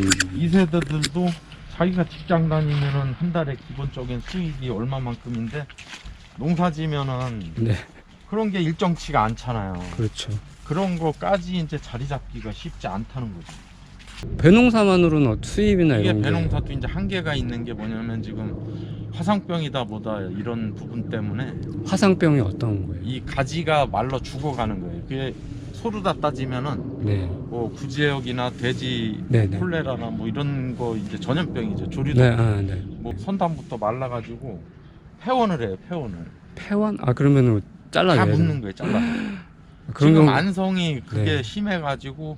2세대들도 자기가 직장 다니면은 한 달에 기본적인 수익이 얼마만큼인데 농사 지면은 네. 그런 게 일정치가 않잖아요. 그렇죠. 그런 거까지 이제 자리 잡기가 쉽지 않다는 거죠. 배농사만으로는 수입이나 이게 이런 게 배농사도 이제 한계가 있는 게 뭐냐면 지금 화상병이다 보다 이런 부분 때문에 화상병이 어떤 거예요? 이 가지가 말라 죽어가는 거예요. 그게 소로다 따지면은 네. 뭐 구제역이나 돼지 네네. 콜레라나 뭐 이런 거 이제 전염병이죠. 조류도 네, 아, 네. 뭐 선단부터 말라가지고 폐원을 해요. 폐원을 폐원? 아, 그러면은 다 잘라내야 묻는 거예요. 잘라. 그런 지금 경우- 안성이 그게 네. 심해가지고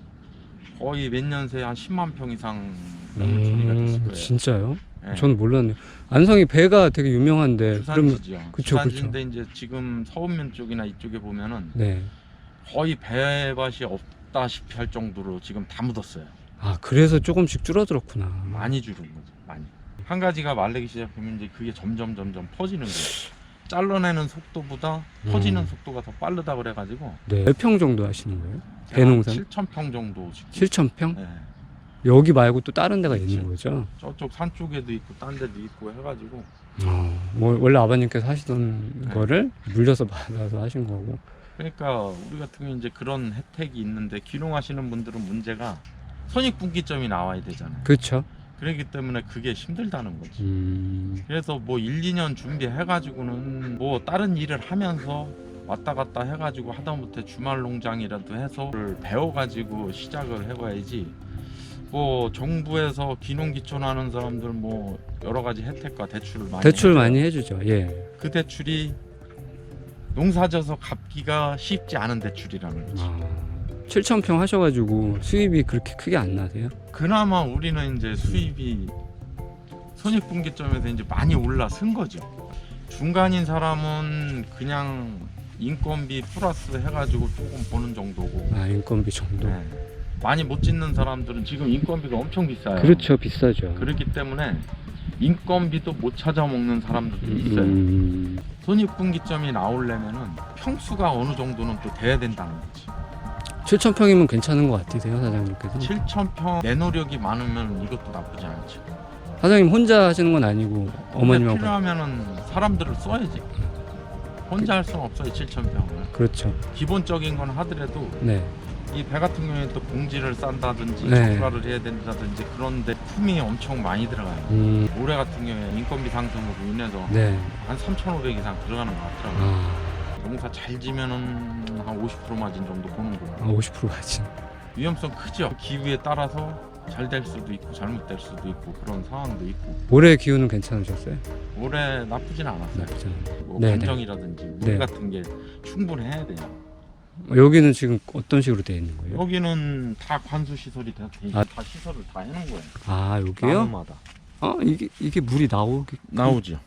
거의 몇 년 새에 한 10만 평 이상 넘는 처리가 됐을 거예요. 진짜요? 네. 저는 몰랐네요. 안성이 배가 되게 유명한데 그러면 부산지죠. 그쵸, 부산지인데 이제 지금 서운면 쪽이나 이쪽에 보면은 네. 거의 배밭이 없다시피 할 정도로 지금 다 묻었어요. 아, 그래서 조금씩 줄어들었구나. 많이 줄은 거죠. 많이. 한 가지가 말리기 시작하면 이제 그게 점점 퍼지는 거예요. 잘라내는 속도보다 퍼지는 속도가 더 빠르다 그래가지고 네. 몇 평 정도 하시는 거예요? 배농사? 7,000평 정도 짓고 7,000평? 네. 여기 말고 또 다른 데가 있는 그렇죠. 거죠? 저쪽 산 쪽에도 있고 딴 데도 있고 해가지고 뭐 원래 아버님께서 하시던 네. 거를 물려서 받아서 하신 거고. 그러니까 우리 같은 경우 이제 그런 혜택이 있는데 귀농하시는 분들은 문제가 손익분기점이 나와야 되잖아요. 그렇죠. 그렇기 때문에 그게 힘들다는 거지. 그래서 뭐 1, 2년 준비해가지고는 뭐 다른 일을 하면서 왔다 갔다 해가지고 하다못해 주말 농장이라도 해서 배워가지고 시작을 해봐야지. 뭐 정부에서 귀농귀촌하는 사람들 뭐 여러 가지 혜택과 대출을 많이 대출 해줘요. 많이 해주죠. 예. 그 대출이 농사져서 갚기가 쉽지 않은 대출이라는 거지. 7,000평 하셔가지고 수입이 그렇게 크게 안 나세요? 그나마 우리는 이제 수입이 손익분기점에서 이제 많이 올라선 거죠. 중간인 사람은 그냥 인건비 플러스 해가지고 조금 버는 정도고. 아, 인건비 정도. 네. 많이 못 짓는 사람들은 지금 인건비가 엄청 비싸요. 그렇죠, 비싸죠. 그렇기 때문에 인건비도 못 찾아 먹는 사람들도 있어요. 손익분기점이 나오려면은 평수가 어느 정도는 또 돼야 된다는 거지. 7,000평이면 괜찮은 것 같으세요, 사장님께서? 7,000평 내 노력이 많으면 이것도 나쁘지 않지. 사장님 혼자 하시는 건 아니고 어머님하고. 필요하면은 사람들을 써야지. 혼자 할 수는 없어요. 7,000평을. 그렇죠. 기본적인 건 하더라도 네. 이 배 같은 경우에 또 봉지를 싼다든지 네. 젓갈을 해야 된다든지 그런데 품이 엄청 많이 들어가요. 올해 같은 경우에 인건비 상승으로 인해서 네. 한 3,500 이상 들어가는 것 같더라고요. 아, 농사 잘 지면은 한 50% 마진 정도 보는 거예요. 50% 하지. 위험성 크죠. 기후에 따라서 잘 될 수도 있고 잘못될 수도 있고 그런 상황도 있고. 올해 기후는 괜찮으셨어요? 올해 나쁘진 않았어요. 뭐 네네. 감정이라든지 물 네. 같은 게 충분해야 돼요. 여기는 지금 어떤 식으로 되어 있는 거예요? 여기는 다 관수 시설이 돼 있고 아. 다 시설을 다 해놓은 거예요. 아, 여기요? 나무마다 이게 물이 나오게 나오죠.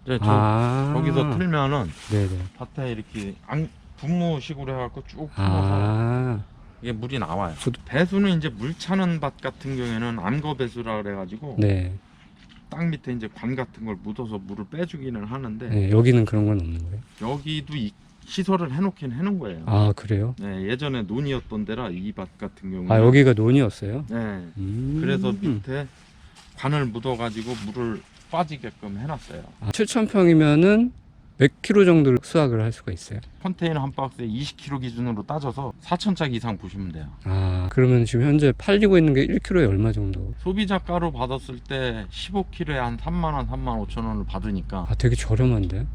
이제 저기서 틀면은 네네. 밭에 이렇게 분무식으로 해갖고 쭉 품어서 아, 이게 물이 나와요. 저도- 배수는 이제 물 차는 밭 같은 경우에는 암거 배수라 그래가지고 네. 땅 밑에 이제 관 같은 걸 묻어서 물을 빼주기는 하는데 네. 여기는 그런 건 없는 거예요? 여기도 시설을 해놓긴 해놓은 거예요. 아, 그래요? 네, 예전에 논이었던 데라 이 밭 같은 경우는 아, 여기가 논이었어요? 네, 그래서 밑에 관을 묻어가지고 물을 빠지게끔 해놨어요. 7,000평이면은 몇 킬로 정도를 수확을 할 수가 있어요? 컨테이너 한 박스에 20kg 기준으로 따져서 4,000짝 이상 보시면 돼요. 아, 그러면 지금 현재 팔리고 있는 게 1킬로에 얼마 정도? 소비자가로 받았을 때 15kg에 한 3만원, 35,000원을 받으니까 아, 되게 저렴한데?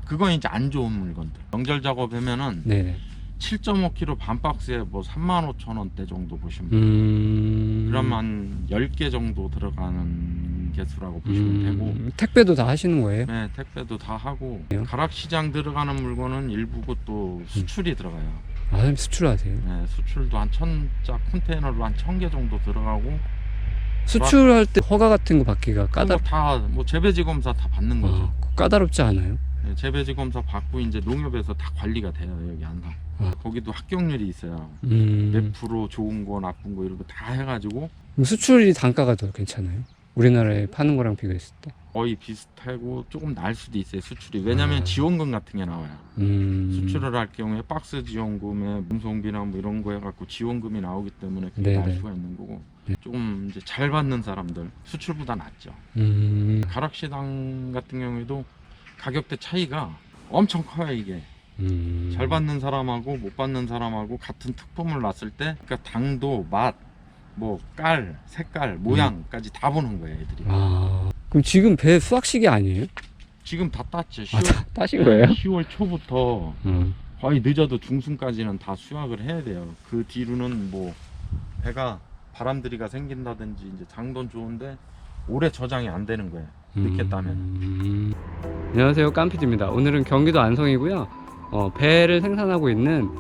그건 이제 안 좋은 물건들. 연결 작업하면은 네네. 7.5kg 반 박스에 뭐 35,000원대 정도 보시면 돼요. 그러면 한 10개 정도 들어가는 개수라고 보시면 되고. 택배도 다 하시는 거예요? 네, 택배도 다 하고 그래요? 가락시장 들어가는 물건은 일부고 또 수출이 들어가요. 아, 선생님 수출하세요? 네, 수출도 한 1,000짝 컨테이너로 한 1,000개 정도 들어가고. 수출할 때 허가 같은 거 받기가 다뭐 재배지 검사 다 받는 거죠. 까다롭지 않아요? 네, 재배지 검사 받고 이제 농협에서 다 관리가 돼요. 여기 안상. 거기도 합격률이 있어요. 몇 프로 좋은 거 나쁜 거 이런 거 다 해가지고 그럼 수출이 단가가 더 괜찮아요? 우리나라에 파는 거랑 비교했을 때? 거의 비슷하고 조금 날 수도 있어요. 수출이. 왜냐면 지원금 같은 게 나와요. 수출을 할 경우에 박스 지원금에 운송비나 뭐 이런 거 해갖고 지원금이 나오기 때문에 그게 날 수가 있는 거고. 조금 이제 잘 받는 사람들 수출보다 낫죠. 가락시장 같은 경우에도 가격대 차이가 엄청 커요. 이게 잘 받는 사람하고 못 받는 사람하고 같은 특품을 놨을 때 그러니까 당도, 맛, 뭐 깔, 색깔, 모양까지 다 보는 거예요, 애들이. 그럼 지금 배 수확 시기 아니에요? 지금 다 땄죠. 10월, 따신 거예요? 10월 초부터 거의 늦어도 중순까지는 다 수확을 해야 돼요. 그 뒤로는 뭐 배가 바람들이가 생긴다든지 이제 장돈 좋은데 오래 저장이 안 되는 거예요. 늦게 따면. 안녕하세요, 깜피디입니다. 오늘은 경기도 안성이고요. 배를 생산하고 있는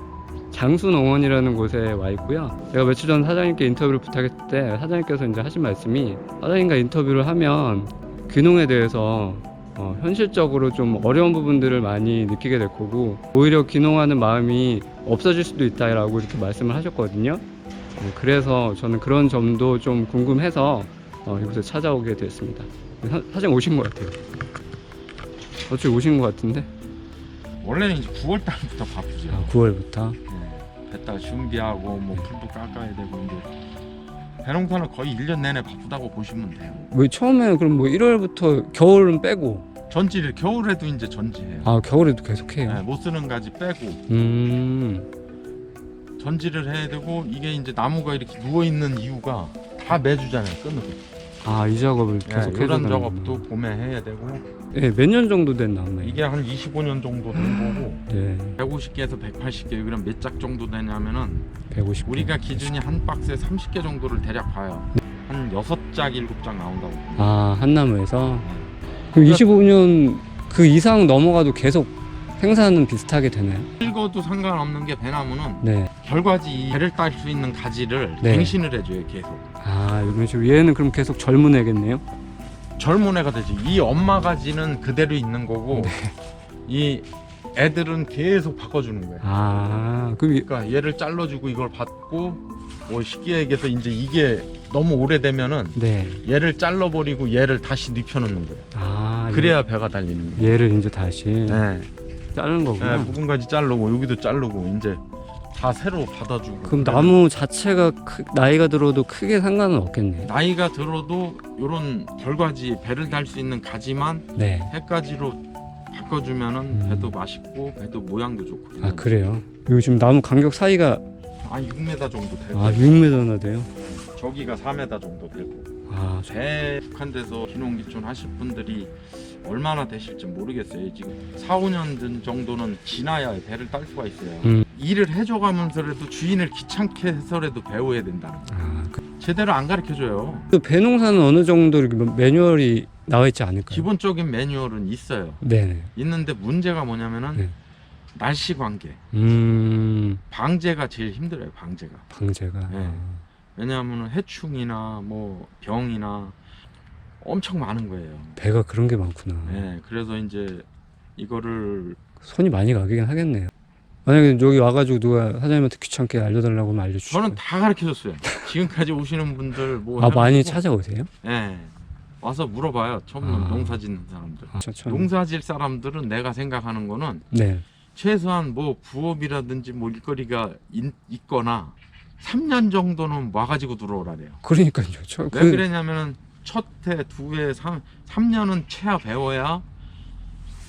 장수농원이라는 곳에 와 있고요. 제가 며칠 전 사장님께 인터뷰를 부탁했을 때 사장님께서 이제 하신 말씀이, 사장님과 인터뷰를 하면 귀농에 대해서 현실적으로 좀 어려운 부분들을 많이 느끼게 될 거고 오히려 귀농하는 마음이 없어질 수도 있다라고 이렇게 말씀을 하셨거든요. 그래서 저는 그런 점도 좀 궁금해서 이곳에 찾아오게 됐습니다. 사장님 오신 것 같아요. 어차피 오신 것 같은데? 원래는 이제 9월 달부터 바쁘죠. 9월부터? 배따 준비하고 뭐 풀도 깎아야 되고 이제 배농사는 거의 1년 내내 바쁘다고 보시면 돼요. 뭐 처음에 그럼 뭐 1월부터 겨울은 빼고 전지를 겨울에도 이제 전지해요. 겨울에도 계속해요? 네, 못 쓰는 가지 빼고 전지를 해야 되고 이게 이제 나무가 이렇게 누워 있는 이유가 다 매주잖아요. 끈으로. 이 작업을 계속 해야 이런 되는 작업도 봄에 해야 되고. 몇 년 정도 된 나무예요? 이게 한 25년 정도 된 거고. 네. 150개에서 180개. 그럼 몇 짝 정도 되냐면은 150개. 우리가 기준이 한 박스에 30개 정도를 대략 봐요. 한 6짝 7짝 나온다고. 한 나무에서? 그럼 25년 그 이상 넘어가도 계속 생산은 비슷하게 되나요? 읽어도 상관없는 게 배나무는 네. 결과지 배를 딸 수 있는 가지를 네. 갱신을 해줘요. 계속. 이런 식으로. 얘는 그럼 계속 젊은 애겠네요? 젊은 애가 되지. 이 엄마 가지는 그대로 있는 거고 이 애들은 계속 바꿔주는 거예요. 그럼 그러니까 얘를 잘라주고 이걸 받고 뭐 쉽게 얘기해서 이제 이게 너무 오래되면은 네. 얘를 잘라버리고 얘를 다시 눕혀놓는 거예요. 그래야 배가 달리는 거예요. 얘를 이제 다시 자르는 거구나. 네, 부분 가지 자르고 여기도 자르고 이제 다 새로 받아주고. 그럼 나무 자체가 나이가 들어도 크게 상관은 없겠네. 나이가 들어도 요런 결과지 배를 달 수 있는 가지만 네. 햇가지로 바꿔주면은 배도 맛있고 배도 모양도 좋고. 그래요? 이거 지금 나무 간격 사이가 6m 정도 되고 6m나 돼요? 저기가 4m 정도 되고. 네. 배 북한데서 귀농귀촌 하실 분들이 얼마나 되실지 모르겠어요. 지금 4, 5년 정도는 지나야 배를 딸 수가 있어요. 일을 해줘가면서라도 주인을 귀찮게 해서라도 배워야 된다는 거예요. 제대로 안 가르쳐줘요. 배농사는 어느 정도 이렇게 매뉴얼이 나와 있지 않을까요? 기본적인 매뉴얼은 있어요. 네. 있는데 문제가 뭐냐면은 날씨 관계. 방제가 제일 힘들어요. 방제가. 네. 왜냐하면 해충이나 뭐 병이나 엄청 많은 거예요. 배가 그런 게 많구나. 네, 그래서 이제 이거를 손이 많이 가긴 하겠네요. 만약에 여기 와가지고 누가 사장님한테 귀찮게 알려달라고 하면 알려주시고. 저는 다 가르쳐줬어요. 지금까지 오시는 분들 뭐 많이 찾아오세요? 네, 와서 물어봐요. 처음 농사 짓는 사람들. 농사 질 사람들은 내가 생각하는 거는 최소한 뭐 부업이라든지 뭐 일거리가 있거나 3년 정도는 와가지고 들어오라래요. 그러니까요. 왜 그러냐면은 첫 해, 두 해, 3년은 최하 배워야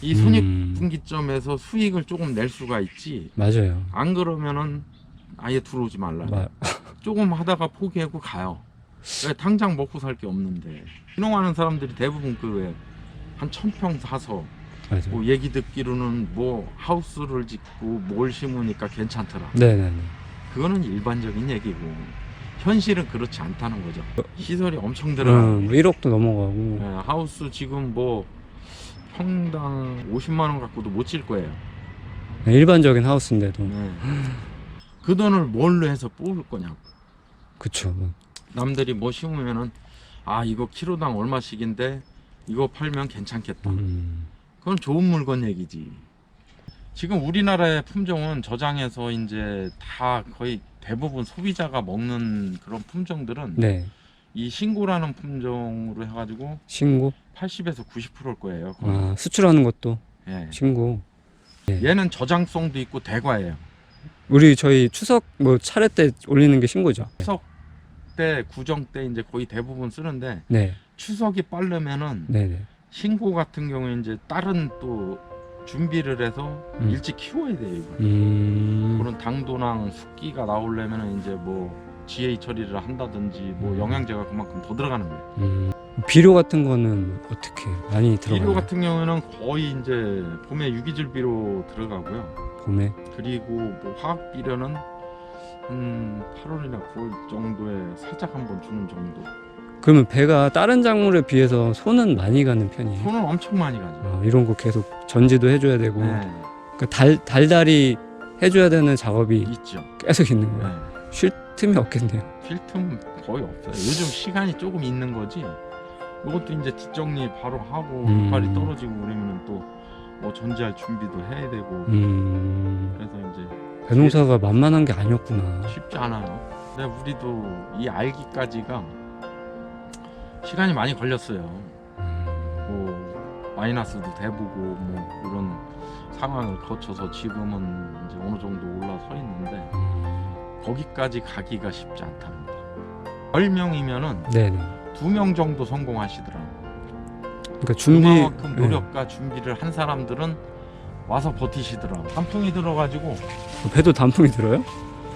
이 손익분기점에서 수익을 조금 낼 수가 있지. 맞아요. 안 그러면은 아예 들어오지 말라. 조금 하다가 포기하고 가요. 왜 당장 먹고 살 게 없는데. 귀농하는 사람들이 대부분 한 1000평 사서 뭐 얘기 듣기로는 뭐 하우스를 짓고 뭘 심으니까 괜찮더라. 네네네. 그거는 일반적인 얘기고 현실은 그렇지 않다는 거죠. 시설이 엄청 들어가고 1억도 넘어가고. 네, 하우스 지금 뭐 평당 50만 원 갖고도 못 질 거예요. 일반적인 하우스인데도. 그 돈을 뭘로 해서 뽑을 거냐고. 그쵸. 남들이 뭐 심으면은 이거 키로당 얼마씩인데 이거 팔면 괜찮겠다. 그건 좋은 물건 얘기지. 지금 우리나라의 품종은 저장해서 이제 다 거의 대부분 소비자가 먹는 그런 품종들은 이 신고라는 품종으로 해가지고 신고? 80에서 90%일 거예요. 수출하는 것도 신고. 얘는 저장성도 있고 대과예요. 저희 추석 뭐 차례 때 올리는 게 신고죠. 추석 그때 구정 때 이제 거의 대부분 쓰는데 네. 추석이 빠르면은 네네. 신고 같은 경우에 이제 다른 또 준비를 해서 일찍 키워야 돼요. 이걸. 그런 당도랑 습기가 나오려면 이제 뭐 GA 처리를 한다든지 뭐 영양제가 그만큼 더 들어가는 거예요. 비료 같은 거는 어떻게 많이 들어가나요? 비료 같은 경우에는 거의 이제 봄에 유기질 비료 들어가고요. 봄에. 그리고 뭐 화학 비료는 한 8월이나 9월 정도에 살짝 한번 주는 정도. 그러면 배가 다른 작물에 비해서 손은 많이 가는 편이에요? 손은 엄청 많이 가죠. 이런 거 계속 전지도 해줘야 되고 네, 그러니까 달달이 해줘야 되는 작업이 있죠. 계속 있는 네. 거예요. 쉴 틈이 없겠네요. 쉴 틈 거의 없어요. 요즘 시간이 조금 있는 거지. 이것도 이제 뒷정리 바로 하고 이파리 떨어지고 그러면은 또 뭐 전지할 준비도 해야 되고. 그래서 이제 배농사가 만만한 게 아니었구나. 쉽지 않아요. 근데 우리도 이 알기까지가 시간이 많이 걸렸어요. 뭐 마이너스도 돼보고 뭐 이런 상황을 거쳐서 지금은 이제 어느 정도 올라서 있는데 거기까지 가기가 쉽지 않답니다. 10명이면은 네네. 2명 정도 성공하시더라고요. 그러니까 준비 그만큼 노력과 준비를 한 사람들은 와서 버티시더라고요. 단풍이 들어가지고 배도 단풍이 들어요?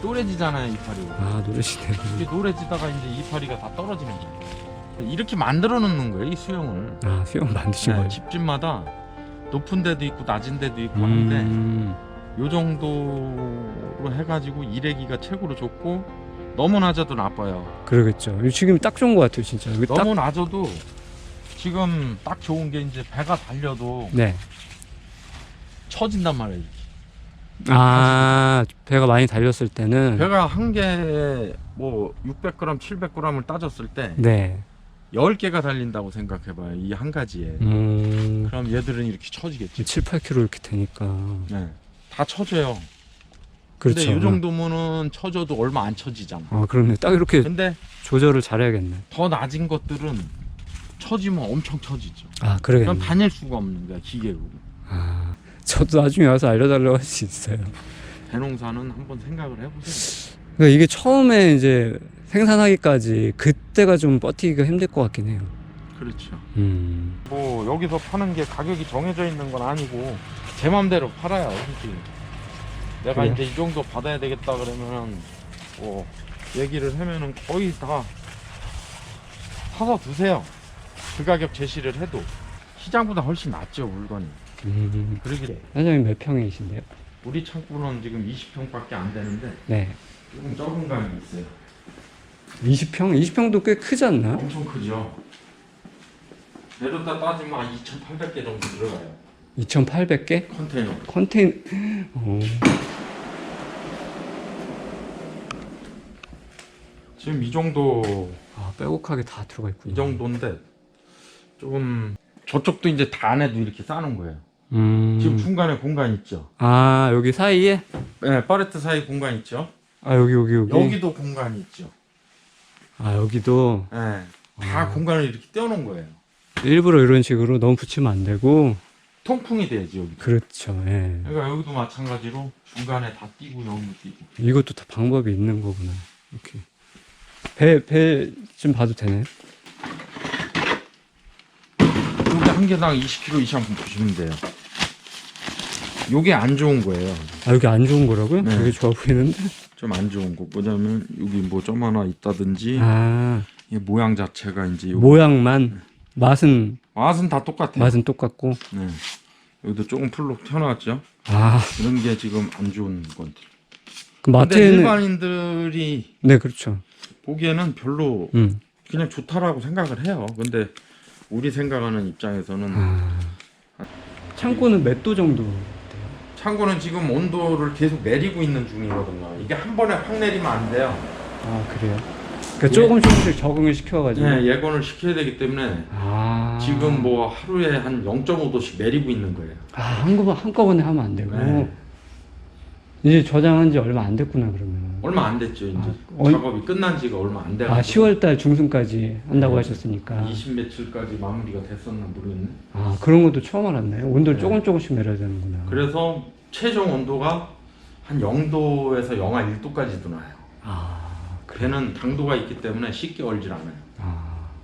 노래지잖아요, 이파리가. 아 노래시네. 이게 노래지다가 이제 이파리가 다 떨어지는 거예요. 이렇게 만들어 놓는 거예요, 이 수영을. 아 수영 만드신 네, 거예요? 집집마다 높은 데도 있고 낮은 데도 있고 한데 요 정도로 해가지고 일하기가 최고로 좋고 너무 낮아도 나빠요. 그러겠죠. 지금 딱 좋은 것 같아요, 진짜. 여기 너무 낮아도 지금 딱 좋은 게 이제 배가 달려도 네. 처진단 말이에요. 아 배가 많이 달렸을 때는. 배가 한 개 뭐 600g, 700g을 따졌을 때 네. 10개가 달린다고 생각해봐요. 이 한 가지에. 그럼 얘들은 이렇게 처지겠지. 7, 8kg 이렇게 되니까. 네. 다 처져요. 그렇죠. 근데 이 정도면은 처져도 얼마 안 처지잖아. 아 그렇네. 딱 이렇게 근데 조절을 잘해야겠네. 더 낮은 것들은 처지면 엄청 처지죠. 아 그러겠네. 그럼 다닐 수가 없는 거야, 기계로. 아 저도 나중에 와서 알려달라고 할 수 있어요. 배농사는 한번 생각을 해보세요. 그러니까 이게 처음에 이제 생산하기까지 그때가 좀 버티기가 힘들 것 같긴 해요. 그렇죠. 뭐 뭐 여기서 파는 게 가격이 정해져 있는 건 아니고 제 맘대로 팔아요, 솔직히. 내가 그래요? 이제 이 정도 받아야 되겠다 그러면은 뭐 얘기를 하면은 거의 다 사서 드세요. 그 가격 제시를 해도 시장보다 훨씬 낫죠, 물건이. 그러기 사장님 몇 평이신데요? 우리 창고는 지금 20평밖에 안 되는데 네. 조금 적은 감이 있어요. 20평? 20평도 꽤 크지 않나? 엄청 크죠. 내려다 따지면 한 2,800개 정도 들어가요. 2,800개? 컨테이너. 지금 이 정도, 아 빼곡하게 다 들어가 있군요. 이 정도인데 조금 저쪽도 이제 다 안에도 이렇게 싸는 거예요. 지금 중간에 공간 있죠. 아 여기 사이에? 네, 파레트 사이 공간 있죠. 아 여기. 여기도 공간이 있죠. 아 여기도. 네, 다 공간을 이렇게 떼어놓은 거예요. 일부러 이런 식으로 너무 붙이면 안 되고. 통풍이 돼야지 여기. 그렇죠. 예. 그러니까 여기도 마찬가지로 중간에 다 띄고 여기도 띄고. 이것도 다 방법이 있는 거구나. 이렇게. 배 좀 봐도 되나요? 여기 한 개당 20kg 이상 보시면 돼요. 요게 안 좋은 거예요. 아 여기 안 좋은 거라고요? 네. 되게 좋아 보이는데? 좀 안 좋은 거. 뭐냐면 여기 뭐 점 하나 있다든지 아 이 모양 자체가 이제 여기 모양만. 맛은 다 똑같아요. 맛은 똑같고. 네. 여기도 조금 풀로 튀어나왔죠. 아 이런 게 지금 안 좋은 건데. 그 근데 마트에는. 일반인들이 네 그렇죠. 보기에는 별로 그냥 좋다라고 생각을 해요. 근데 우리 생각하는 입장에서는 창고는 몇 도 정도 돼요? 창고는 지금 온도를 계속 내리고 있는 중이거든요. 이게 한 번에 확 내리면 안 돼요. 아 그래요? 그러니까 조금씩 적응을 시켜가지고. 네, 예건을 시켜야 되기 때문에 지금 뭐 하루에 한 0.5도씩 내리고 있는 거예요. 아 한꺼번에 하면 안 되고. 네. 이제 저장한 지 얼마 안 됐구나 그러면. 얼마 안 됐죠. 이제 어, 작업이 끝난 지가 얼마 안 돼요. 10월달 중순까지 한다고 하셨으니까. 20 며칠까지 마무리가 됐었나 모르겠네. 아 그런 것도 처음 알았네요. 온도를 네. 조금씩 내려야 되는구나. 그래서 최종 온도가 한 0도에서 영하 1도까지도 나요. 아 배는 당도가 있기 때문에 쉽게 얼질 않아요.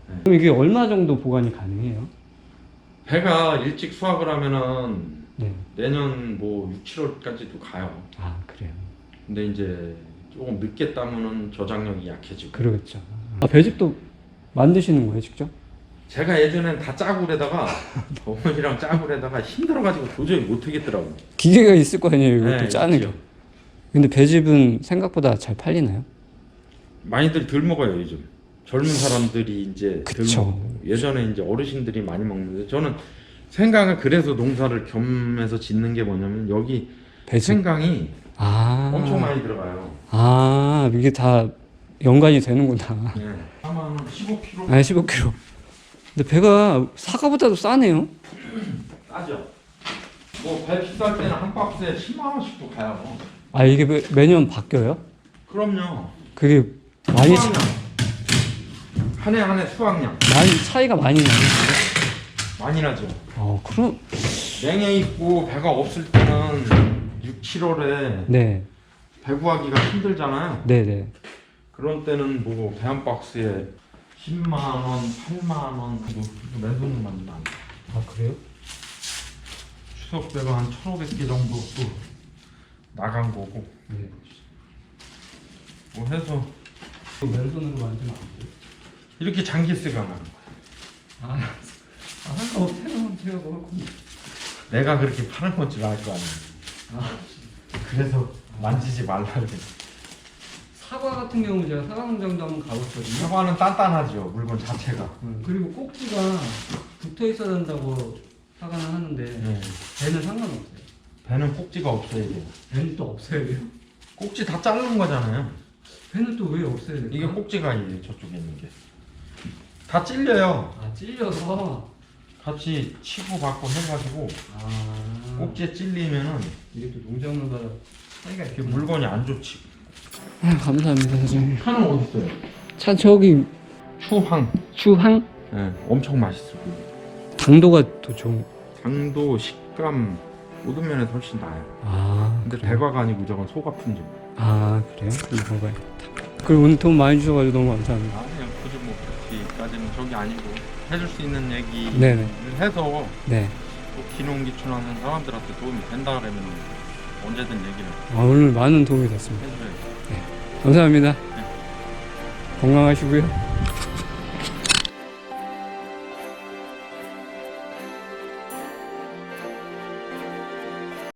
네. 그럼 이게 얼마 정도 보관이 가능해요? 배가 일찍 수확을 하면은 네. 내년 뭐 6, 7월까지도 가요. 아, 그래요. 근데 이제 조금 늦게 따면은 저장력이 약해지고. 그러겠죠. 배즙도 만드시는 거예요, 직접? 제가 예전엔 다 짜구려다가 어머니랑 짜구려다가 힘들어가지고 도저히 못 하겠더라고요. 기계가 있을 거 아니에요, 이것도 네, 짜는 게. 있죠. 근데 배즙은 생각보다 잘 팔리나요? 많이들 덜 먹어요 요즘. 젊은 사람들이 이제 덜 그쵸. 먹고 예전에 이제 어르신들이 많이 먹는데 저는 생강을 그래서 농사를 겸해서 짓는 게 뭐냐면 여기 배즙. 생강이 엄청 많이 들어가요. 아, 이게 다 연관이 되는구나. 네. 아마 15kg 아, 15kg. 근데 배가 사과보다도 싸네요. 싸죠. 뭐 배 비쌀 때는 한 박스에 10만 원씩도 가요. 아, 이게 매년 바뀌어요? 그럼요. 그게 많이 수확량. 한 해 한 해 수확량 차이가 많이 나요. 많이 나죠. 그럼 냉해 있고 배가 없을 때는 6, 7월에 네, 배 구하기가 힘들잖아요. 네, 네. 그런 때는 뭐 배 한 박스에 10만 원, 8만 원 맨손으로 만들면 안 돼. 아, 그래요? 추석 배가 한 1,500개 정도 또 나간 거고. 네. 뭐 해서 맨손으로 만들면 안 돼요? 이렇게 장기스가 나는 거야. 제가 먹을 건데. 내가 그렇게 파는 건 줄 알 거 아니야. 그래서 만지지 말라 그래. 사과 같은 경우는 제가 사과 농장도 한번 가봤거든요. 사과는 단단하죠, 물건 자체가. 그리고 꼭지가 붙어 있어야 된다고 사과는 하는데 네. 배는 상관없어요. 배는 꼭지가 없어야 돼요. 배는 또 없어야 돼요? 꼭지 다 자르는 거잖아요. 배는 또 왜 없어야 돼요? 이게 꼭지가 이제 저쪽에 있는 게. 다 찔려요. 아, 찔려서. 같이 치고 받고 해가지고 아, 꼭지에 찔리면은 이게 또 농작물마다 차이가 이게 물건이 안 좋지. 감사합니다, 사장님. 차는 어디 있어요? 차 저기 추황. 추항? 네, 엄청 맛있어요. 당도가 더 좋은. 당도, 식감 모든 면에서 훨씬 나아요. 아, 근데 그래요? 대과가 아니고 저건 소가 품종. 아, 그래요? 그럼 먹어야겠다. 그리고 오늘 돈 많이 주셔가지고 너무 감사합니다. 그냥 굳이 뭐 그렇게까지는 저기 아니고 해줄 수 있는 얘기를 네네. 해서 네. 또 기농기촌하는 사람들한테 도움이 된다 그러면 언제든 얘기를 오늘 많은 도움이 됐습니다. 해줘야죠. 감사합니다. 건강하시고요.